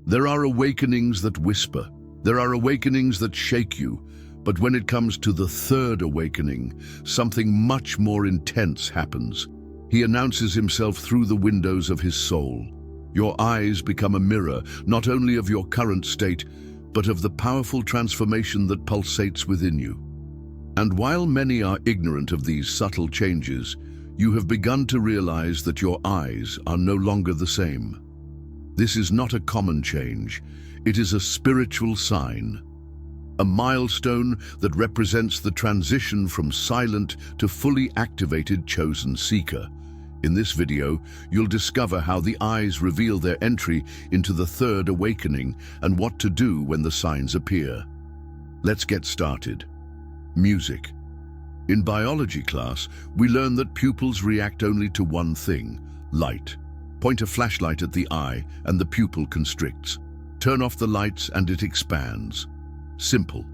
There are awakenings that whisper. There are awakenings that shake you. But when it comes to the third awakening, something much more intense happens. He announces himself through the windows of his soul. Your eyes become a mirror, not only of your current state, but of the powerful transformation that pulsates within you. And while many are ignorant of these subtle changes, you have begun to realize that your eyes are no longer the same. This is not a common change. It is a spiritual sign, a milestone that represents the transition from silent to fully activated chosen seeker. In this video, you'll discover how the eyes reveal their entry into the third awakening and what to do when the signs appear. Let's get started. Music. In biology class, we learn that pupils react only to one thing: light. Point a flashlight at the eye and the pupil constricts. Turn off the lights and it expands. Simple.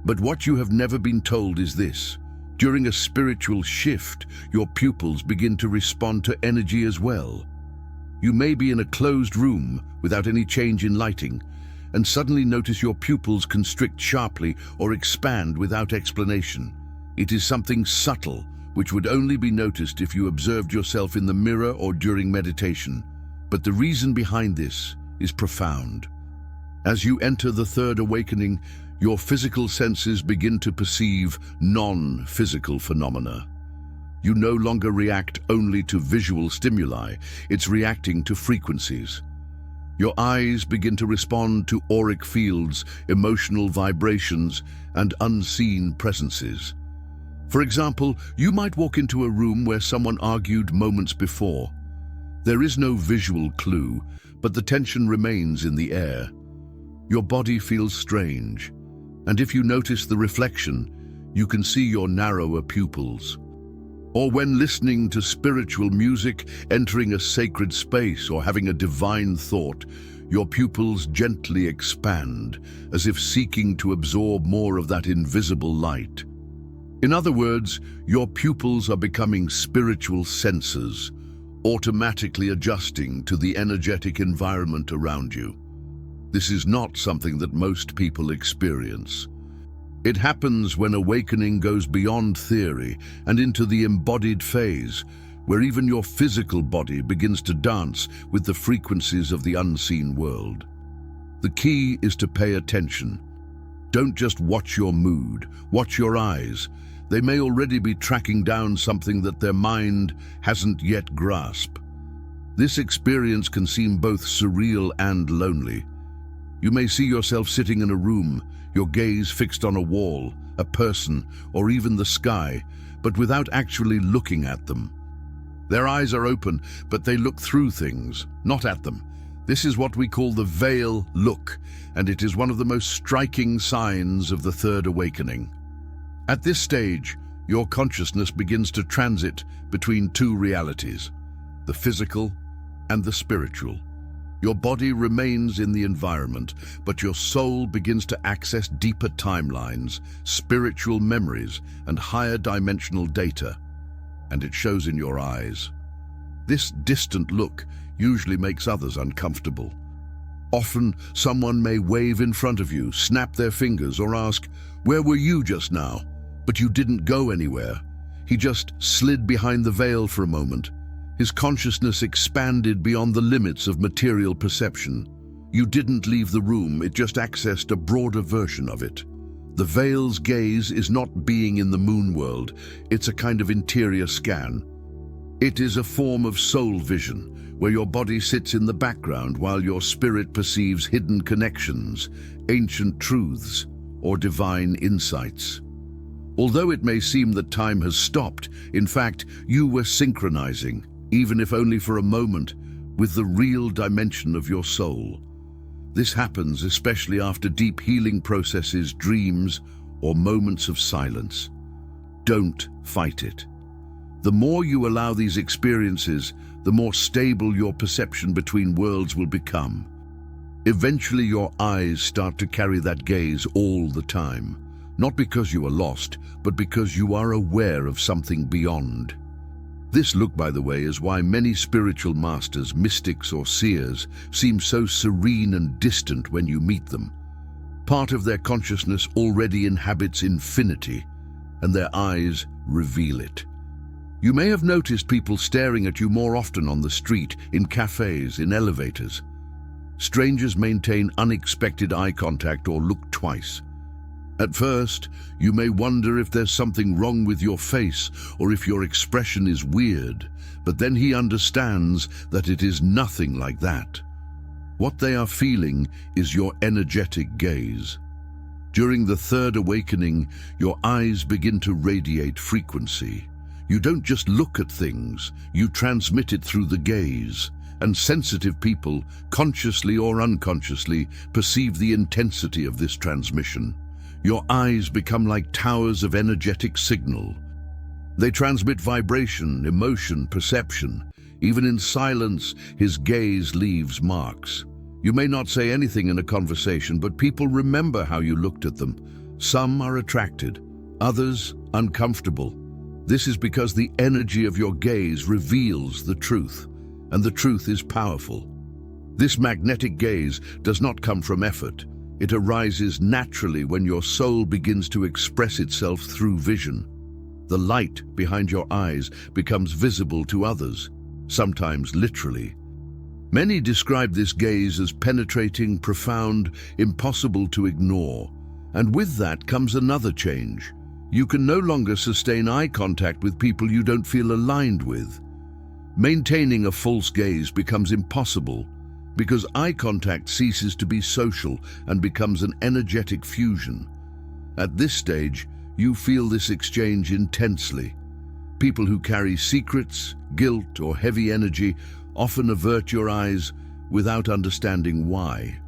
But what you have never been told is this: during a spiritual shift, your pupils begin to respond to energy as well. You may be in a closed room without any change in lighting, and suddenly notice your pupils constrict sharply or expand without explanation. It is something subtle, which would only be noticed if you observed yourself in the mirror or during meditation. But the reason behind this is profound. As you enter the third awakening, your physical senses begin to perceive non-physical phenomena. You no longer react only to visual stimuli, it's reacting to frequencies. Your eyes begin to respond to auric fields, emotional vibrations, and unseen presences. For example, you might walk into a room where someone argued moments before. There is no visual clue, but the tension remains in the air. Your body feels strange, and if you notice the reflection, you can see your narrower pupils. Or when listening to spiritual music, entering a sacred space, or having a divine thought, your pupils gently expand, as if seeking to absorb more of that invisible light. In other words, your pupils are becoming spiritual sensors, automatically adjusting to the energetic environment around you. This is not something that most people experience. It happens when awakening goes beyond theory and into the embodied phase, where even your physical body begins to dance with the frequencies of the unseen world. The key is to pay attention. Don't just watch your mood, watch your eyes. They may already be tracking down something that their mind hasn't yet grasped. This experience can seem both surreal and lonely. You may see yourself sitting in a room, your gaze fixed on a wall, a person, or even the sky, but without actually looking at them. Their eyes are open, but they look through things, not at them. This is what we call the veil look, and it is one of the most striking signs of the third awakening. At this stage, your consciousness begins to transit between two realities, the physical and the spiritual. Your body remains in the environment, but your soul begins to access deeper timelines, spiritual memories, and higher dimensional data. And it shows in your eyes. This distant look usually makes others uncomfortable. Often, someone may wave in front of you, snap their fingers, or ask, "Where were you just now?" But you didn't go anywhere. He just slid behind the veil for a moment. His consciousness expanded beyond the limits of material perception. You didn't leave the room, it just accessed a broader version of it. The veil's gaze is not being in the moon world, it's a kind of interior scan. It is a form of soul vision, where your body sits in the background while your spirit perceives hidden connections, ancient truths, or divine insights. Although it may seem that time has stopped, in fact, you were synchronizing, even if only for a moment, with the real dimension of your soul. This happens especially after deep healing processes, dreams, or moments of silence. Don't fight it. The more you allow these experiences, the more stable your perception between worlds will become. Eventually your eyes start to carry that gaze all the time. Not because you are lost, but because you are aware of something beyond. This look, by the way, is why many spiritual masters, mystics or seers, seem so serene and distant when you meet them. Part of their consciousness already inhabits infinity, and their eyes reveal it. You may have noticed people staring at you more often on the street, in cafes, in elevators. Strangers maintain unexpected eye contact or look twice. At first, you may wonder if there's something wrong with your face or if your expression is weird, but then he understands that it is nothing like that. What they are feeling is your energetic gaze. During the third awakening, your eyes begin to radiate frequency. You don't just look at things, you transmit it through the gaze. And sensitive people, consciously or unconsciously, perceive the intensity of this transmission. Your eyes become like towers of energetic signal. They transmit vibration, emotion, perception. Even in silence, his gaze leaves marks. You may not say anything in a conversation, but people remember how you looked at them. Some are attracted, others uncomfortable. This is because the energy of your gaze reveals the truth, and the truth is powerful. This magnetic gaze does not come from effort. It arises naturally when your soul begins to express itself through vision. The light behind your eyes becomes visible to others, sometimes literally. Many describe this gaze as penetrating, profound, impossible to ignore. And with that comes another change. You can no longer sustain eye contact with people you don't feel aligned with. Maintaining a false gaze becomes impossible because eye contact ceases to be social and becomes an energetic fusion. At this stage, you feel this exchange intensely. People who carry secrets, guilt, or heavy energy often avert your eyes without understanding why.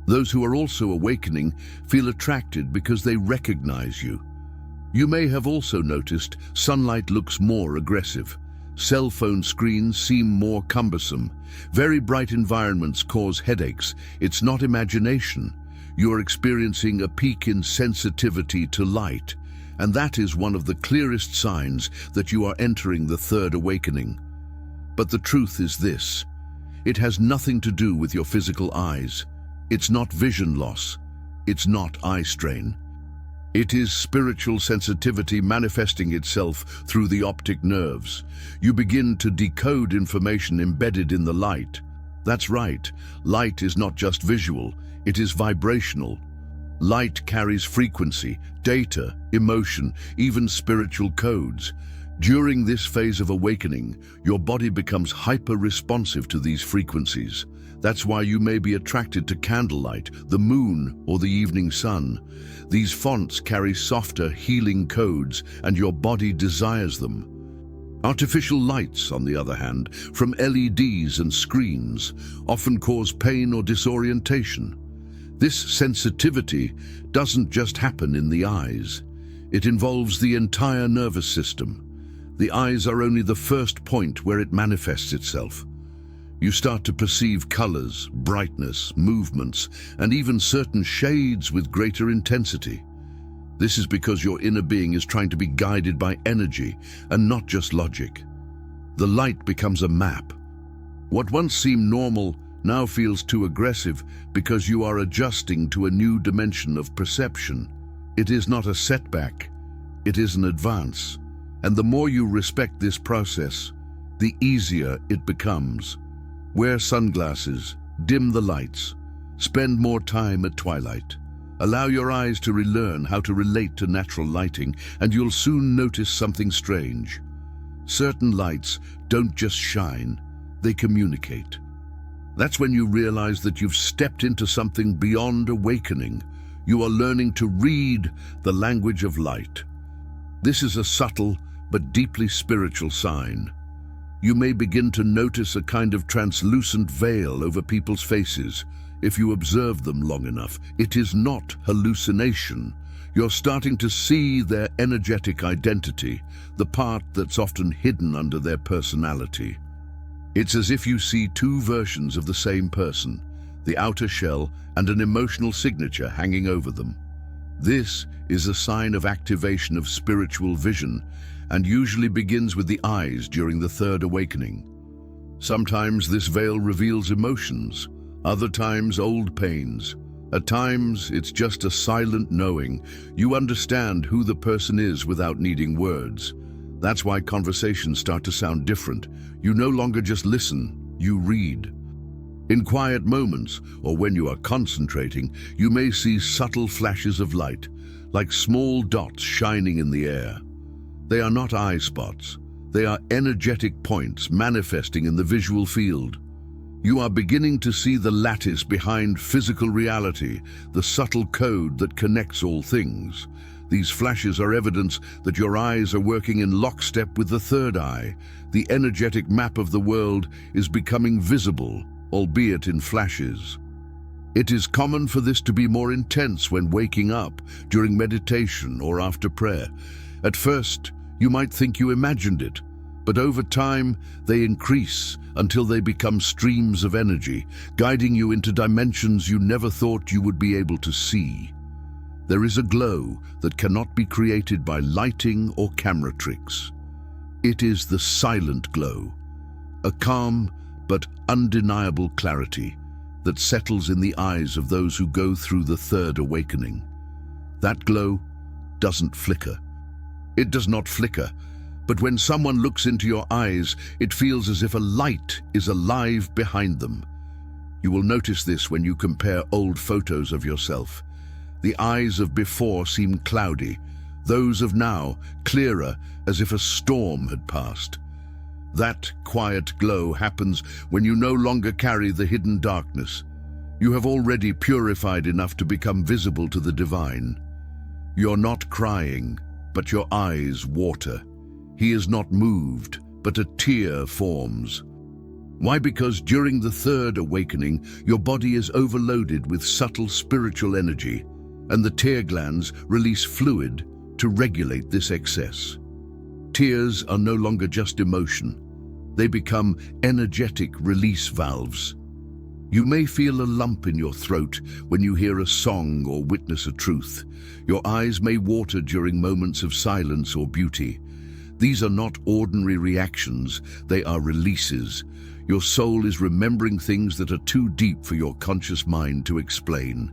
Those who are also awakening feel attracted because they recognize you. You may have also noticed sunlight looks more aggressive. Cell phone screens seem more cumbersome. Very bright environments cause headaches. It's not imagination. You're experiencing a peak in sensitivity to light, and that is one of the clearest signs that you are entering the third awakening. But the truth is this: it has nothing to do with your physical eyes. It's not vision loss. It's not eye strain. It is spiritual sensitivity manifesting itself through the optic nerves. You begin to decode information embedded in the light. That's right, light is not just visual, it is vibrational. Light carries frequency, data, emotion, even spiritual codes. During this phase of awakening, your body becomes hyper-responsive to these frequencies. That's why you may be attracted to candlelight, the moon, or the evening sun. These fonts carry softer, healing codes, and your body desires them. Artificial lights, on the other hand, from LEDs and screens, often cause pain or disorientation. This sensitivity doesn't just happen in the eyes. It involves the entire nervous system. The eyes are only the first point where it manifests itself. You start to perceive colors, brightness, movements, and even certain shades with greater intensity. This is because your inner being is trying to be guided by energy and not just logic. The light becomes a map. What once seemed normal now feels too aggressive because you are adjusting to a new dimension of perception. It is not a setback, it is an advance. And the more you respect this process, the easier it becomes. Wear sunglasses, dim the lights, spend more time at twilight. Allow your eyes to relearn how to relate to natural lighting, and you'll soon notice something strange. Certain lights don't just shine, they communicate. That's when you realize that you've stepped into something beyond awakening. You are learning to read the language of light. This is a subtle but deeply spiritual sign. You may begin to notice a kind of translucent veil over people's faces. If you observe them long enough, it is not hallucination. You're starting to see their energetic identity, the part that's often hidden under their personality. It's as if you see two versions of the same person, the outer shell and an emotional signature hanging over them. This is a sign of activation of spiritual vision, and usually begins with the eyes during the third awakening. Sometimes this veil reveals emotions, other times old pains. At times, it's just a silent knowing. You understand who the person is without needing words. That's why conversations start to sound different. You no longer just listen, you read. In quiet moments, or when you are concentrating, you may see subtle flashes of light, like small dots shining in the air. They are not eye spots. They are energetic points manifesting in the visual field. You are beginning to see the lattice behind physical reality, the subtle code that connects all things. These flashes are evidence that your eyes are working in lockstep with the third eye. The energetic map of the world is becoming visible, albeit in flashes. It is common for this to be more intense when waking up, during meditation, or after prayer. At first, you might think you imagined it, but over time, they increase until they become streams of energy, guiding you into dimensions you never thought you would be able to see. There is a glow that cannot be created by lighting or camera tricks. It is the silent glow, a calm but undeniable clarity that settles in the eyes of those who go through the third awakening. That glow doesn't flicker. It does not flicker, but when someone looks into your eyes, it feels as if a light is alive behind them. You will notice this when you compare old photos of yourself. The eyes of before seem cloudy, those of now clearer, as if a storm had passed. That quiet glow happens when you no longer carry the hidden darkness. You have already purified enough to become visible to the divine. You're not crying, but your eyes water. He is not moved, but a tear forms. Why? Because during the third awakening, your body is overloaded with subtle spiritual energy, and the tear glands release fluid to regulate this excess. Tears are no longer just emotion. They become energetic release valves. You may feel a lump in your throat when you hear a song or witness a truth. Your eyes may water during moments of silence or beauty. These are not ordinary reactions, they are releases. Your soul is remembering things that are too deep for your conscious mind to explain.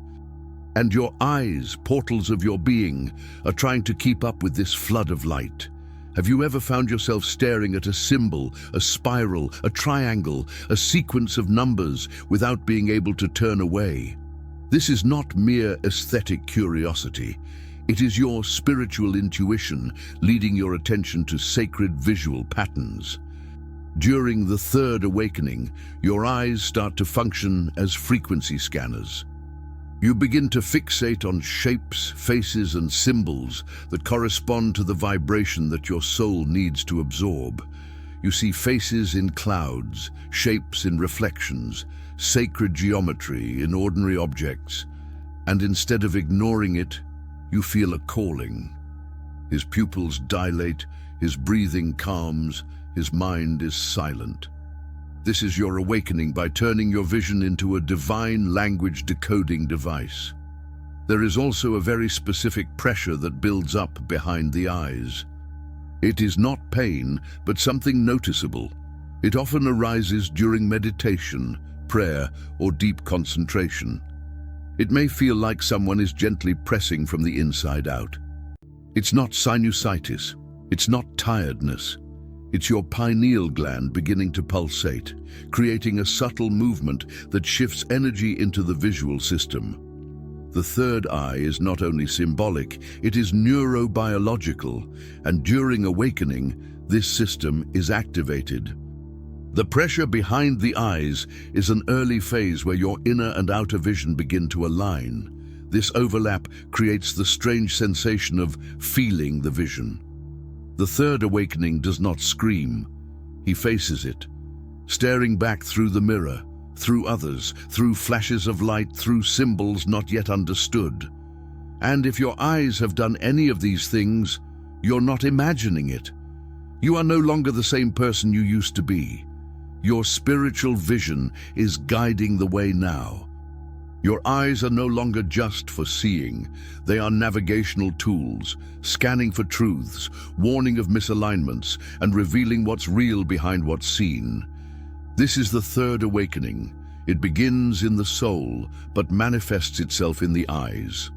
And your eyes, portals of your being, are trying to keep up with this flood of light. Have you ever found yourself staring at a symbol, a spiral, a triangle, a sequence of numbers without being able to turn away? This is not mere aesthetic curiosity. It is your spiritual intuition leading your attention to sacred visual patterns. During the third awakening, your eyes start to function as frequency scanners. You begin to fixate on shapes, faces, and symbols that correspond to the vibration that your soul needs to absorb. You see faces in clouds, shapes in reflections, sacred geometry in ordinary objects, and instead of ignoring it, you feel a calling. His pupils dilate, his breathing calms, his mind is silent. This is your awakening by turning your vision into a divine language decoding device. There is also a very specific pressure that builds up behind the eyes. It is not pain, but something noticeable. It often arises during meditation, prayer, or deep concentration. It may feel like someone is gently pressing from the inside out. It's not sinusitis. It's not tiredness. It's your pineal gland beginning to pulsate, creating a subtle movement that shifts energy into the visual system. The third eye is not only symbolic, it is neurobiological, and during awakening, this system is activated. The pressure behind the eyes is an early phase where your inner and outer vision begin to align. This overlap creates the strange sensation of feeling the vision. The third awakening does not scream. He faces it, staring back through the mirror, through others, through flashes of light, through symbols not yet understood. And if your eyes have done any of these things, you're not imagining it. You are no longer the same person you used to be. Your spiritual vision is guiding the way now. Your eyes are no longer just for seeing. They are navigational tools, scanning for truths, warning of misalignments, and revealing what's real behind what's seen. This is the third awakening. It begins in the soul, but manifests itself in the eyes.